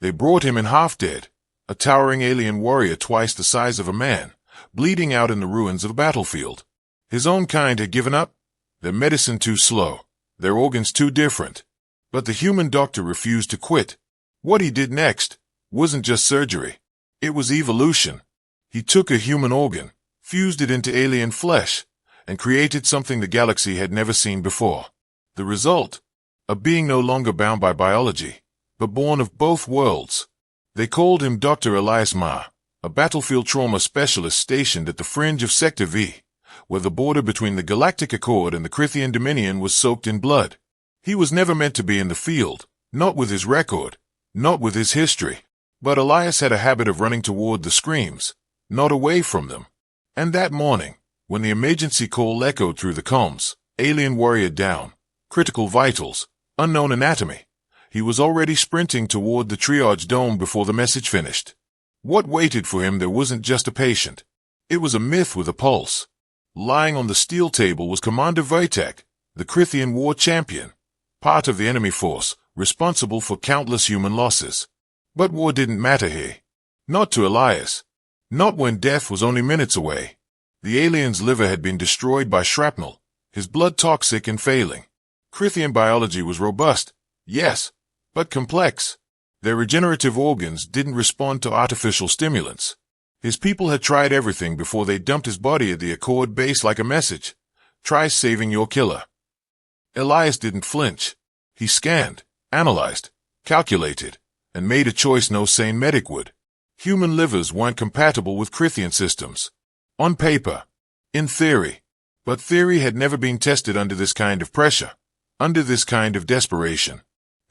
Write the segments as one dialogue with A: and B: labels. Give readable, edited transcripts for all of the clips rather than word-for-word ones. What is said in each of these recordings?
A: They brought him in half dead, a towering alien warrior twice the size of a man, bleeding out in the ruins of a battlefield. His own kind had given up, their medicine too slow, their organs too different. But the human doctor refused to quit. What he did next wasn't just surgery. It was evolution. He took a human organ, fused it into alien flesh, and created something the galaxy had never seen before. The result? A being no longer bound by biology, but born of both worlds. They called him Dr. Elias Marr, a battlefield trauma specialist stationed at the fringe of Sector V, where the border between the Galactic Accord and the Crithian Dominion was soaked in blood. He was never meant to be in the field, not with his record, not with his history. But Elias had a habit of running toward the screams, not away from them. And that morning, when the emergency call echoed through the comms, alien warrior down, critical vitals, unknown anatomy, he was already sprinting toward the triage dome before the message finished. What waited for him there wasn't just a patient. It was a myth with a pulse. Lying on the steel table was Commander Wojtek, the Crithian war champion, part of the enemy force, responsible for countless human losses. But war didn't matter here. Not to Elias. Not when death was only minutes away. The alien's liver had been destroyed by shrapnel, his blood toxic and failing. Crithian biology was robust, yes, but complex. Their regenerative organs didn't respond to artificial stimulants. His people had tried everything before they dumped his body at the Accord base like a message. Try saving your killer. Elias didn't flinch. He scanned, analyzed, calculated, and made a choice no sane medic would. Human livers weren't compatible with Crithian systems. On paper. In theory. But theory had never been tested under this kind of pressure. Under this kind of desperation.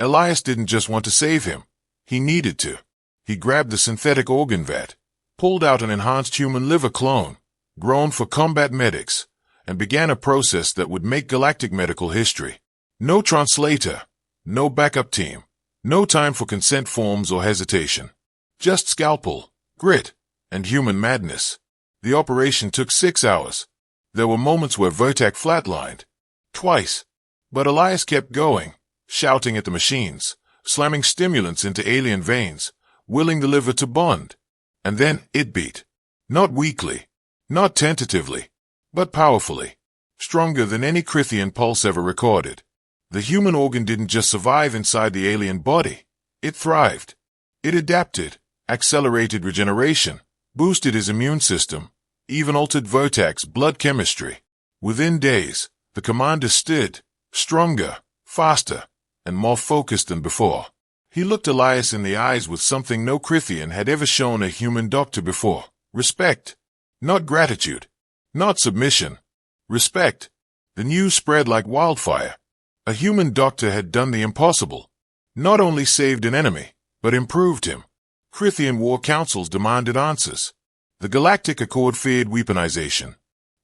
A: Elias didn't just want to save him. He needed to. He grabbed the synthetic organ vat, pulled out an enhanced human liver clone, grown for combat medics, and began a process that would make galactic medical history. No translator. No backup team. No time for consent forms or hesitation. Just scalpel, grit, and human madness. The operation took 6 hours. There were moments where Wojtek flatlined. Twice. But Elias kept going, shouting at the machines, slamming stimulants into alien veins, willing the liver to bond. And then it beat. Not weakly, not tentatively, but powerfully. Stronger than any Crithian pulse ever recorded. The human organ didn't just survive inside the alien body. It thrived. It adapted, accelerated regeneration, boosted his immune system, even altered Wojtek's blood chemistry. Within days, the commander stood, stronger, faster, and more focused than before. He looked Elias in the eyes with something no Crithian had ever shown a human doctor before. Respect. Not gratitude. Not submission. Respect. The news spread like wildfire. A human doctor had done the impossible. Not only saved an enemy, but improved him. Crithian war councils demanded answers. The Galactic Accord feared weaponization.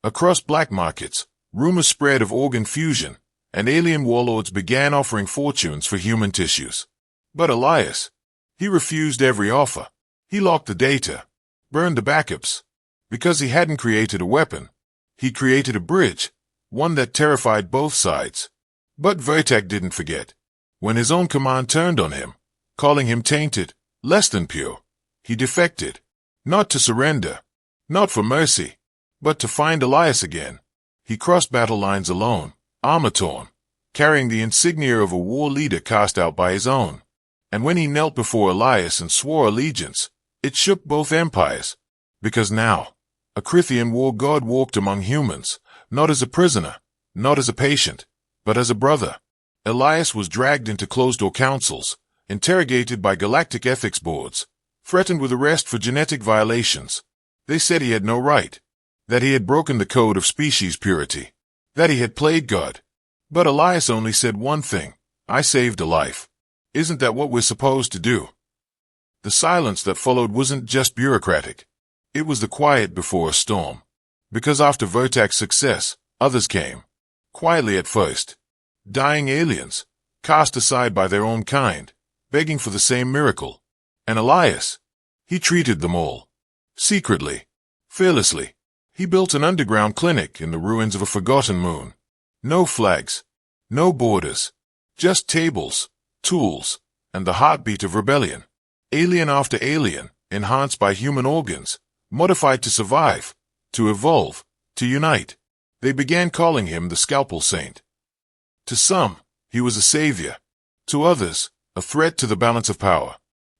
A: Across black markets, rumors spread of organ fusion, and alien warlords began offering fortunes for human tissues. But Elias, he refused every offer. He locked the data, burned the backups. Because he hadn't created a weapon, he created a bridge, one that terrified both sides. But Wojtek didn't forget. When his own command turned on him, calling him tainted, less than pure, he defected. Not to surrender, not for mercy, but to find Elias again. He crossed battle lines alone, armor-torn, carrying the insignia of a war leader cast out by his own. And when he knelt before Elias and swore allegiance, it shook both empires. Because now, a Crithian war god walked among humans, not as a prisoner, not as a patient, but as a brother. Elias was dragged into closed-door councils, interrogated by galactic ethics boards, threatened with arrest for genetic violations. They said he had no right, that he had broken the code of species purity, that he had played God. But Elias only said one thing: I saved a life. Isn't that what we're supposed to do? The silence that followed wasn't just bureaucratic. It was the quiet before a storm. Because after Wojtek's success, others came. Quietly at first. Dying aliens, cast aside by their own kind, begging for the same miracle. And Elias, he treated them all. Secretly, fearlessly. He built an underground clinic in the ruins of a forgotten moon. No flags, no borders, just tables, tools, and the heartbeat of rebellion. Alien after alien, enhanced by human organs, modified to survive, to evolve, to unite. They began calling him the Scalpel Saint. To some, he was a savior. To others, a threat to the balance of power.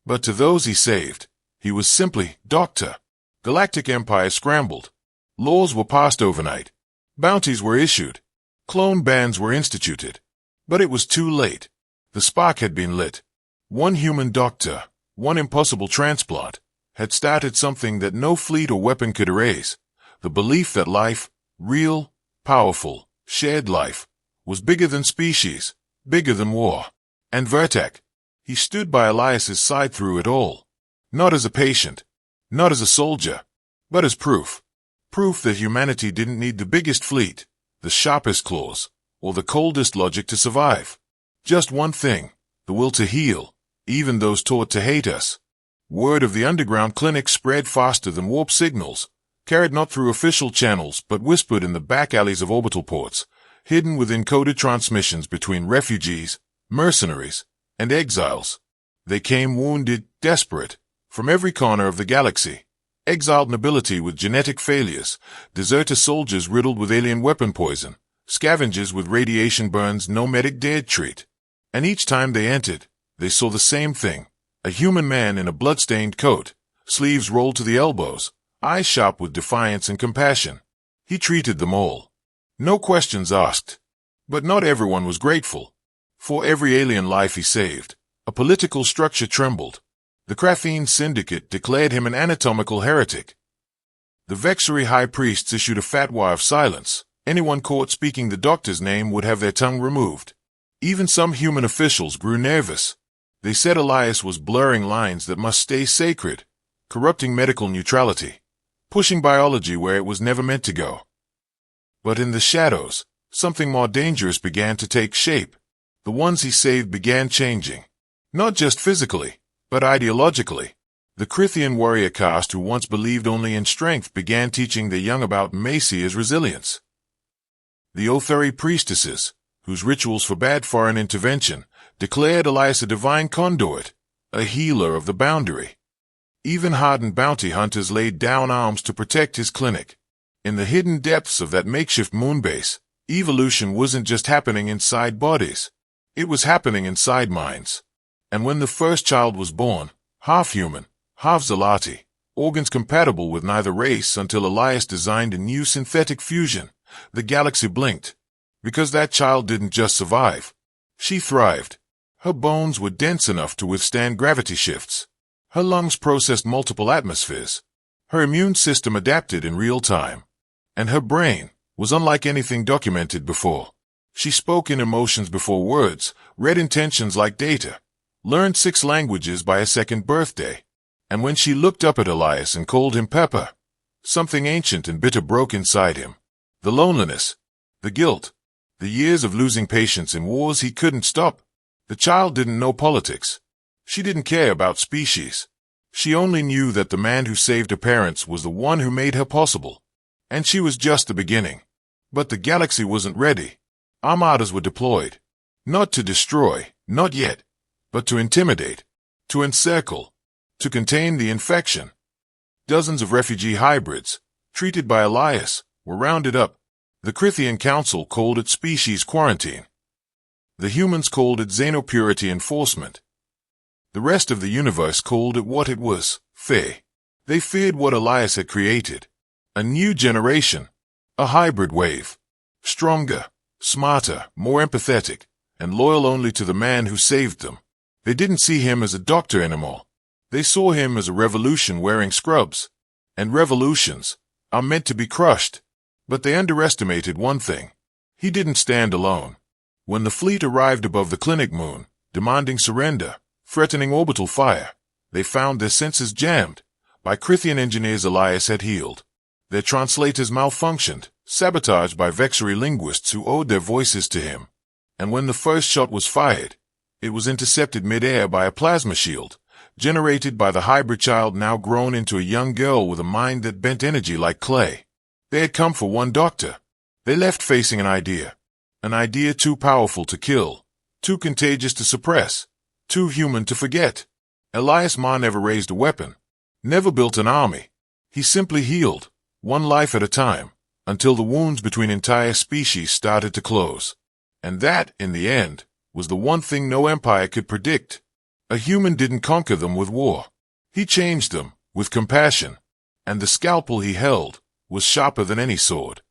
A: But to those he saved, he was simply Doctor. Galactic empires scrambled. Laws were passed overnight. Bounties were issued. Clone bans were instituted. But it was too late. The spark had been lit. One human doctor, one impossible transplant, had started something that no fleet or weapon could erase. The belief that life, real, powerful, shared life, was bigger than species, bigger than war. And Vertak, he stood by Elias's side through it all. Not as a patient, not as a soldier, but as proof. Proof that humanity didn't need the biggest fleet, the sharpest claws, or the coldest logic to survive. Just one thing, the will to heal, even those taught to hate us. Word of the underground clinic spread faster than warp signals, carried not through official channels but whispered in the back alleys of orbital ports, hidden within coded transmissions between refugees, mercenaries, and exiles. They came wounded, desperate, from every corner of the galaxy. Exiled nobility with genetic failures, deserter soldiers riddled with alien weapon poison, scavengers with radiation burns no medic dared treat. And each time they entered, they saw the same thing. A human man in a blood-stained coat, sleeves rolled to the elbows, eyes sharp with defiance and compassion. He treated them all. No questions asked. But not everyone was grateful. For every alien life he saved, a political structure trembled. The Graphene Syndicate declared him an anatomical heretic. The Vexery high priests issued a fatwa of silence. Anyone caught speaking the doctor's name would have their tongue removed. Even some human officials grew nervous. They said Elias was blurring lines that must stay sacred, corrupting medical neutrality, pushing biology where it was never meant to go. But in the shadows, something more dangerous began to take shape. The ones he saved began changing. Not just physically, but ideologically. The Crithian warrior caste who once believed only in strength began teaching the young about Macy as resilience. The Otheri priestesses, whose rituals forbade foreign intervention, declared Elias a divine conduit, a healer of the boundary. Even hardened bounty hunters laid down arms to protect his clinic. In the hidden depths of that makeshift moonbase, evolution wasn't just happening inside bodies. It was happening inside minds. And when the first child was born, half human, half Zalati, organs compatible with neither race until Elias designed a new synthetic fusion, the galaxy blinked. Because that child didn't just survive. She thrived. Her bones were dense enough to withstand gravity shifts. Her lungs processed multiple atmospheres. Her immune system adapted in real time. And her brain was unlike anything documented before. She spoke in emotions before words, read intentions like data, learned 6 languages by a second birthday. And when she looked up at Elias and called him Pepper, something ancient and bitter broke inside him. The loneliness, the guilt, the years of losing patience in wars he couldn't stop. The child didn't know politics. She didn't care about species. She only knew that the man who saved her parents was the one who made her possible. And she was just the beginning. But the galaxy wasn't ready. Armadas were deployed. Not to destroy, not yet, but to intimidate, to encircle, to contain the infection. Dozens of refugee hybrids, treated by Elias, were rounded up. The Crithian Council called it species quarantine. The humans called it xenopurity enforcement. The rest of the universe called it what it was, Fae. They feared what Elias had created. A new generation. A hybrid wave. Stronger, smarter, more empathetic, and loyal only to the man who saved them. They didn't see him as a doctor anymore. They saw him as a revolution wearing scrubs. And revolutions are meant to be crushed. But they underestimated one thing. He didn't stand alone. When the fleet arrived above the clinic moon, demanding surrender, threatening orbital fire, they found their senses jammed. By Crithian engineers Elias had healed. Their translators malfunctioned, sabotaged by Vexery linguists who owed their voices to him. And when the first shot was fired, it was intercepted mid-air by a plasma shield, generated by the hybrid child now grown into a young girl with a mind that bent energy like clay. They had come for one doctor. They left facing an idea too powerful to kill, too contagious to suppress, too human to forget. Elias Marr never raised a weapon, never built an army. He simply healed, one life at a time, until the wounds between entire species started to close. And that, in the end, was the one thing no empire could predict. A human didn't conquer them with war. He changed them, with compassion. And the scalpel he held was sharper than any sword.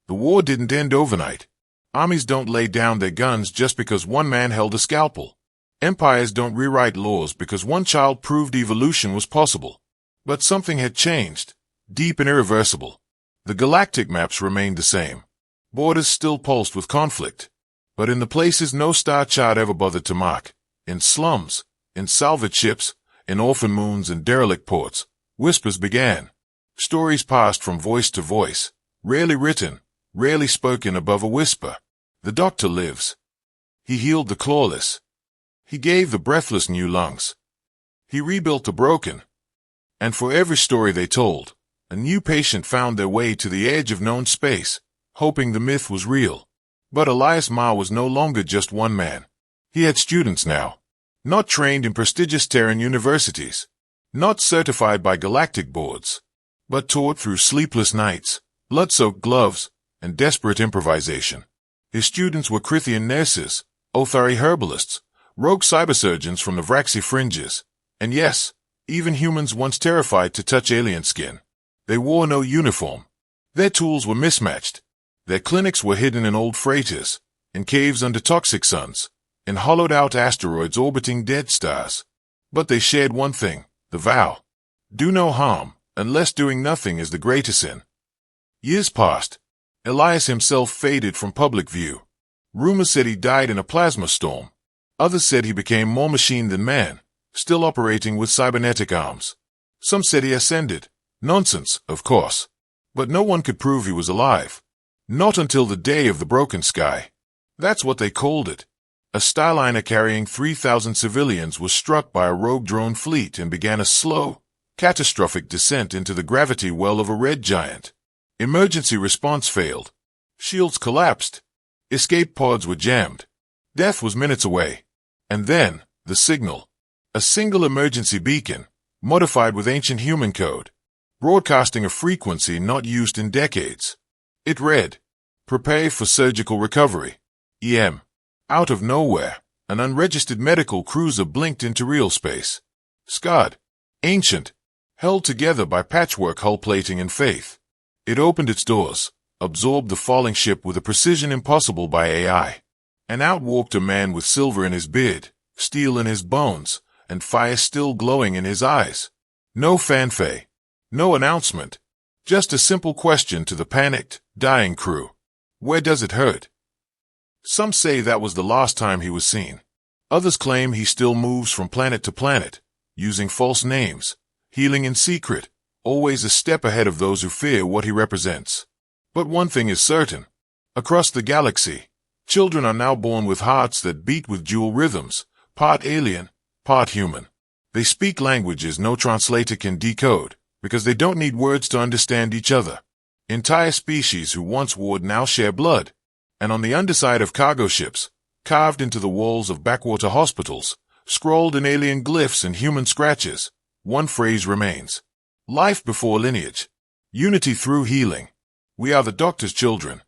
A: The war didn't end overnight. Armies don't lay down their guns just because one man held a scalpel. Empires don't rewrite laws because one child proved evolution was possible. But something had changed, deep and irreversible. The galactic maps remained the same. Borders still pulsed with conflict. But in the places no star chart ever bothered to mark, in slums, in salvage ships, in orphan moons and derelict ports, whispers began. Stories passed from voice to voice, rarely written, rarely spoken above a whisper. The doctor lives. He healed the clawless. He gave the breathless new lungs. He rebuilt the broken. And for every story they told, a new patient found their way to the edge of known space, hoping the myth was real. But Elias Marr was no longer just one man. He had students now, not trained in prestigious Terran universities, not certified by galactic boards, but taught through sleepless nights, blood-soaked gloves, and desperate improvisation. His students were Crithian nurses, Othari herbalists, rogue cybersurgeons from the Vraxi fringes, and yes, even humans once terrified to touch alien skin. They wore no uniform. Their tools were mismatched. Their clinics were hidden in old freighters, in caves under toxic suns, in hollowed-out asteroids orbiting dead stars. But they shared one thing, the vow. Do no harm, unless doing nothing is the greater sin. Years passed. Elias himself faded from public view. Rumors said he died in a plasma storm. Others said he became more machine than man, still operating with cybernetic arms. Some said he ascended. Nonsense, of course. But no one could prove he was alive. Not until the day of the broken sky. That's what they called it. A Starliner carrying 3,000 civilians was struck by a rogue drone fleet and began a slow, catastrophic descent into the gravity well of a red giant. Emergency response failed. Shields collapsed. Escape pods were jammed. Death was minutes away. And then, the signal. A single emergency beacon, modified with ancient human code, broadcasting a frequency not used in decades. It read, "Prepare for surgical recovery. EM." Out of nowhere, an unregistered medical cruiser blinked into real space. Scarred, ancient, held together by patchwork hull plating and faith. It opened its doors, absorbed the falling ship with a precision impossible by AI. And out walked a man with silver in his beard, steel in his bones, and fire still glowing in his eyes. No fanfare, no announcement, just a simple question to the panicked, dying crew. Where does it hurt? Some say that was the last time he was seen. Others claim he still moves from planet to planet, using false names, healing in secret, always a step ahead of those who fear what he represents. But one thing is certain. Across the galaxy, children are now born with hearts that beat with dual rhythms, part alien, part human. They speak languages no translator can decode, because they don't need words to understand each other. Entire species who once warred now share blood. And on the underside of cargo ships, carved into the walls of backwater hospitals, scrawled in alien glyphs and human scratches, one phrase remains. Life before lineage. Unity through healing. We are the Doctor's children.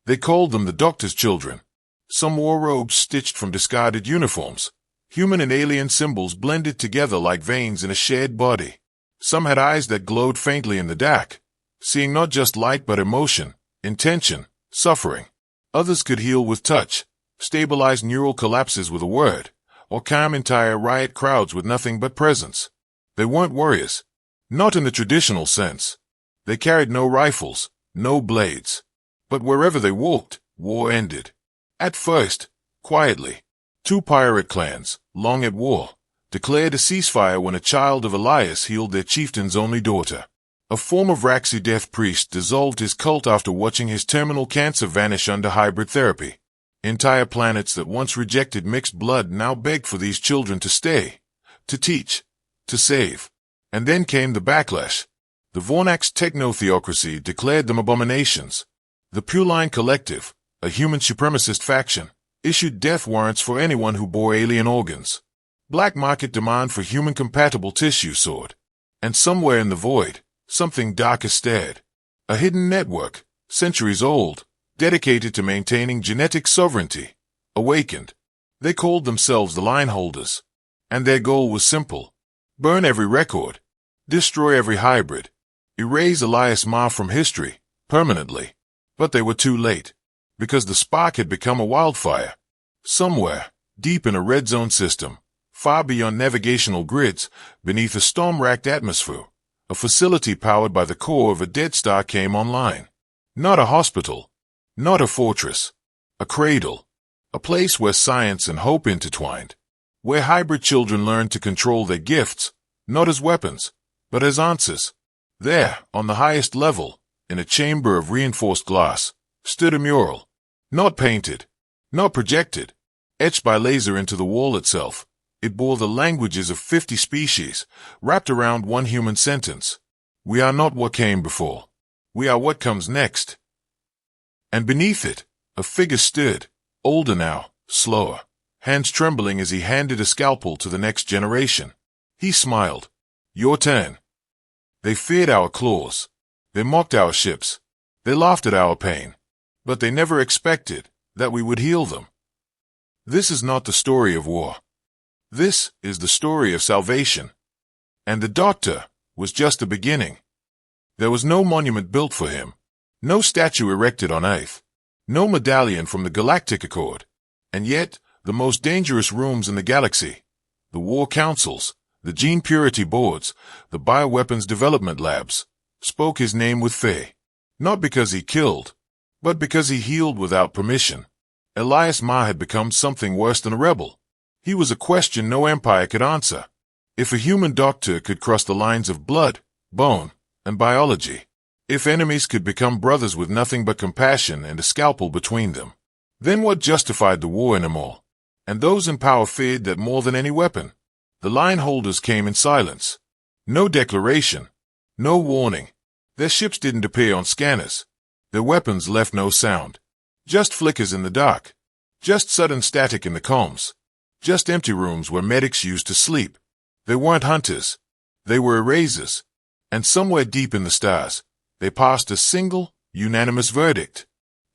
A: They called them the Doctor's children. Some wore robes stitched from discarded uniforms. Human and alien symbols blended together like veins in a shared body. Some had eyes that glowed faintly in the dark, seeing not just light but emotion, intention, suffering. Others could heal with touch, stabilize neural collapses with a word, or calm entire riot crowds with nothing but presence. They weren't warriors, not in the traditional sense. They carried no rifles, no blades. But wherever they walked, war ended. At first, quietly, 2 pirate clans, long at war, declared a ceasefire when a child of Elias healed their chieftain's only daughter. A former Vraxi death priest dissolved his cult after watching his terminal cancer vanish under hybrid therapy. Entire planets that once rejected mixed blood now begged for these children to stay, to teach, to save. And then came the backlash. The Vornax techno-theocracy declared them abominations. The Puline Collective, a human supremacist faction, issued death warrants for anyone who bore alien organs. Black market demand for human-compatible tissue soared. And somewhere in the void, something darker stared. A hidden network, centuries old, dedicated to maintaining genetic sovereignty, awakened. They called themselves the line holders. And their goal was simple. Burn every record. Destroy every hybrid. Erase Elias Marr from history, permanently. But they were too late. Because the spark had become a wildfire. Somewhere, deep in a red zone system, far beyond navigational grids, beneath a storm-racked atmosphere, a facility powered by the core of a dead star came online. Not a hospital. Not a fortress. A cradle. A place where science and hope intertwined. Where hybrid children learned to control their gifts, not as weapons, but as answers. There, on the highest level, in a chamber of reinforced glass, stood a mural. Not painted. Not projected. Etched by laser into the wall itself. It bore the languages of 50 species, wrapped around one human sentence. We are not what came before. We are what comes next. And beneath it, a figure stood, older now, slower, hands trembling as he handed a scalpel to the next generation. He smiled. Your turn. They feared our claws. They mocked our ships. They laughed at our pain. But they never expected that we would heal them. This is not the story of war. This is the story of salvation. And the doctor was just the beginning. There was no monument built for him. No statue erected on Earth. No medallion from the Galactic Accord. And yet, the most dangerous rooms in the galaxy, the war councils, the gene purity boards, the bioweapons development labs, spoke his name with fear. Not because he killed, but because he healed without permission. Elias Marr had become something worse than a rebel. He was a question no empire could answer. If a human doctor could cross the lines of blood, bone, and biology, if enemies could become brothers with nothing but compassion and a scalpel between them, then what justified the war in them all? And those in power feared that more than any weapon. The line holders came in silence. No declaration. No warning. Their ships didn't appear on scanners. Their weapons left no sound. Just flickers in the dark. Just sudden static in the comms. Just empty rooms where medics used to sleep. They weren't hunters. They were erasers. And somewhere deep in the stars, they passed a single, unanimous verdict.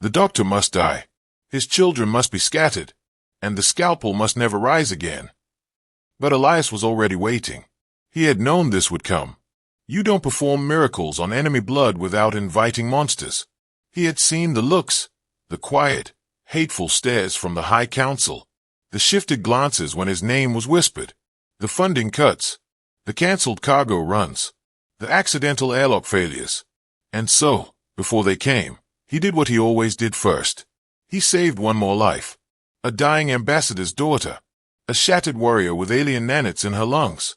A: The doctor must die. His children must be scattered. And the scalpel must never rise again. But Elias was already waiting. He had known this would come. You don't perform miracles on enemy blood without inviting monsters. He had seen the looks, the quiet, hateful stares from the High Council, the shifted glances when his name was whispered, the funding cuts, the cancelled cargo runs, the accidental airlock failures. And so, before they came, he did what he always did first. He saved one more life. A dying ambassador's daughter. A shattered warrior with alien nanits in her lungs.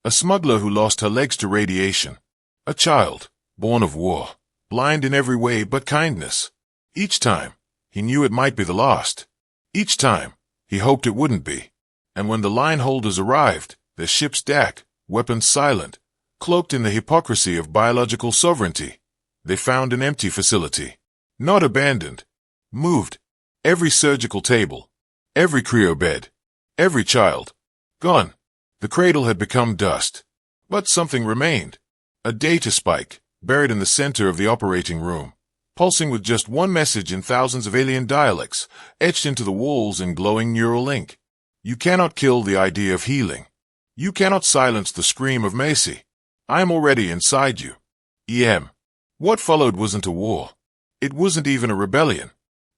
A: A smuggler who lost her legs to radiation. A child, born of war, blind in every way but kindness. Each time, he knew it might be the last. Each time, he hoped it wouldn't be. And when the line holders arrived, their ships decked, weapons silent, cloaked in the hypocrisy of biological sovereignty, they found an empty facility. Not abandoned. Moved. Every surgical table. Every cryo bed. Every child. Gone. The cradle had become dust. But something remained. A data spike, buried in the center of the operating room, pulsing with just one message in thousands of alien dialects, etched into the walls in glowing neural ink. You cannot kill the idea of healing. You cannot silence the scream of mercy. I am already inside you. EM. What followed wasn't a war. It wasn't even a rebellion.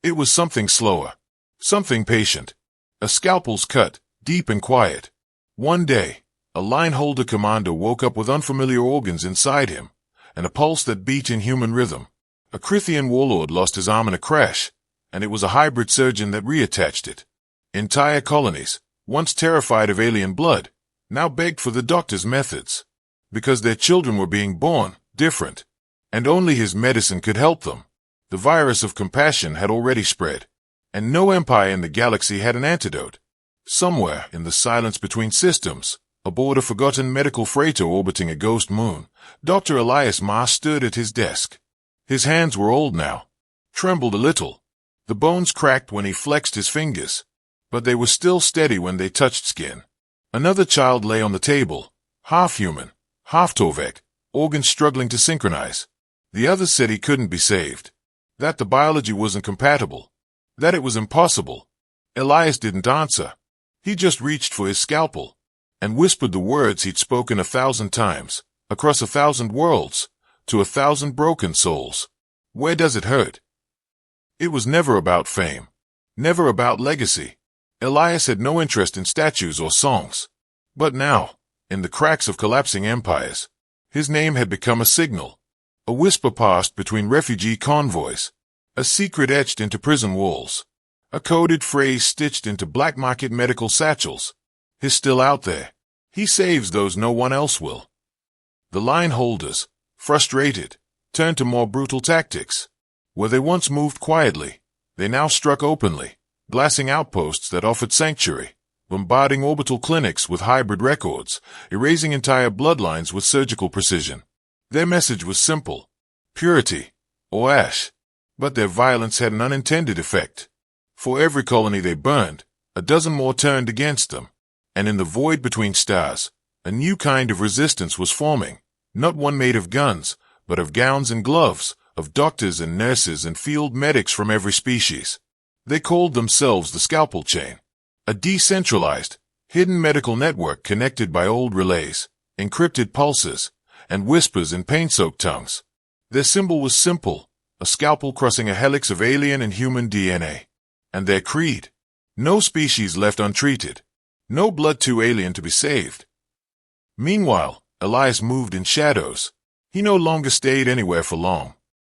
A: It was something slower. Something patient. A scalpel's cut, deep and quiet. One day, a line-holder commander woke up with unfamiliar organs inside him, and a pulse that beat in human rhythm. A Crithian warlord lost his arm in a crash, and it was a hybrid surgeon that reattached it. Entire colonies, once terrified of alien blood, now begged for the doctor's methods, because their children were being born different, and only his medicine could help them. The virus of compassion had already spread, and no empire in the galaxy had an antidote. Somewhere in the silence between systems, aboard a forgotten medical freighter orbiting a ghost moon, Dr. Elias Marr stood at his desk. His hands were old now, trembled a little. The bones cracked when he flexed his fingers, but they were still steady when they touched skin. Another child lay on the table, half human, half Torvek, organs struggling to synchronize. The others said he couldn't be saved, that the biology wasn't compatible, that it was impossible. Elias didn't answer. He just reached for his scalpel and whispered the words he'd spoken 1,000 times, across 1,000 worlds, to 1,000 broken souls. Where does it hurt? It was never about fame, never about legacy. Elias had no interest in statues or songs. But now, in the cracks of collapsing empires, his name had become a signal, a whisper passed between refugee convoys, a secret etched into prison walls, a coded phrase stitched into black market medical satchels. He's still out there. He saves those no one else will. The line holders, frustrated, turned to more brutal tactics. Where they once moved quietly, they now struck openly, glassing outposts that offered sanctuary, bombarding orbital clinics with hybrid records, erasing entire bloodlines with surgical precision. Their message was simple: purity, or ash. But their violence had an unintended effect. For every colony they burned, a dozen more turned against them. And in the void between stars, a new kind of resistance was forming, not one made of guns, but of gowns and gloves, of doctors and nurses and field medics from every species. They called themselves the Scalpel Chain, a decentralized, hidden medical network connected by old relays, encrypted pulses, and whispers in paint-soaked tongues. Their symbol was simple, a scalpel crossing a helix of alien and human DNA. And their creed: no species left untreated, no blood too alien to be saved. Meanwhile, Elias moved in shadows. He no longer stayed anywhere for long.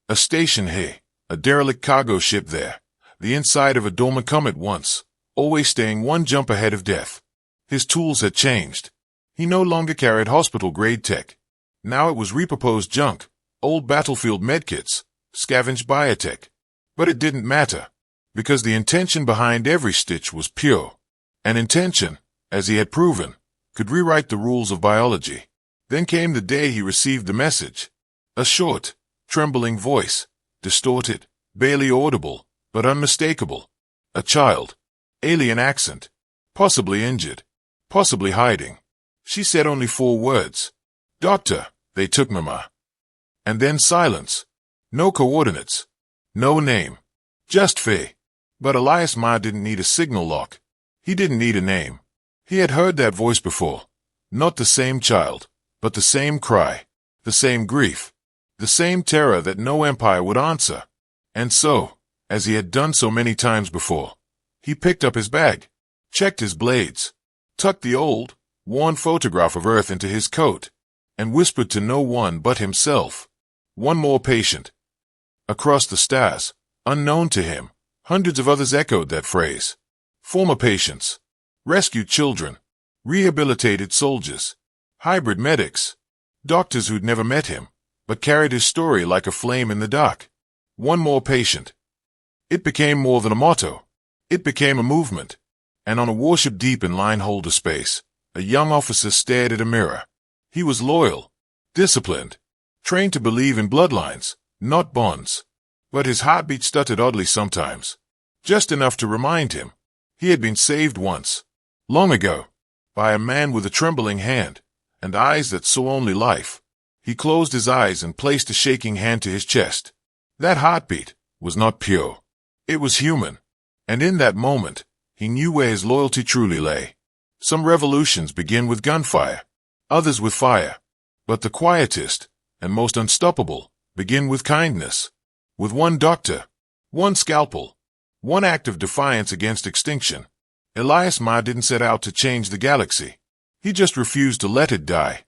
A: A station here, a derelict cargo ship there, the inside of a dormant comet once, always staying one jump ahead of death. His tools had changed. He no longer carried hospital-grade tech. Now it was repurposed junk, old battlefield medkits, scavenged biotech. But it didn't matter, because the intention behind every stitch was pure. An intention, as he had proven, could rewrite the rules of biology. Then came the day he received the message. A short, trembling voice, distorted, barely audible, but unmistakable. A child. Alien accent. Possibly injured. Possibly hiding. She said only 4 words. "Doctor, they took Mama." And then silence. No coordinates. No name. Just Faye. But Elias Marr didn't need a signal lock. He didn't need a name. He had heard that voice before. Not the same child, but the same cry, the same grief, the same terror that no empire would answer. And so, as he had done so many times before, he picked up his bag, checked his blades, tucked the old, worn photograph of Earth into his coat, and whispered to no one but himself. One more patient. Across the stars, unknown to him, hundreds of others echoed that phrase. Former patients, rescued children, rehabilitated soldiers, hybrid medics, doctors who'd never met him, but carried his story like a flame in the dark. One more patient. It became more than a motto. It became a movement. And on a warship deep in line holder space, a young officer stared at a mirror. He was loyal, disciplined, trained to believe in bloodlines, not bonds. But his heartbeat stuttered oddly sometimes, just enough to remind him he had been saved once, long ago, by a man with a trembling hand and eyes that saw only life. He closed his eyes and placed a shaking hand to his chest. That heartbeat was not pure. It was human. And in that moment, he knew where his loyalty truly lay. Some revolutions begin with gunfire, others with fire. But the quietest and most unstoppable begin with kindness. With one doctor, one scalpel, one act of defiance against extinction. Elias Marr didn't set out to change the galaxy. He just refused to let it die.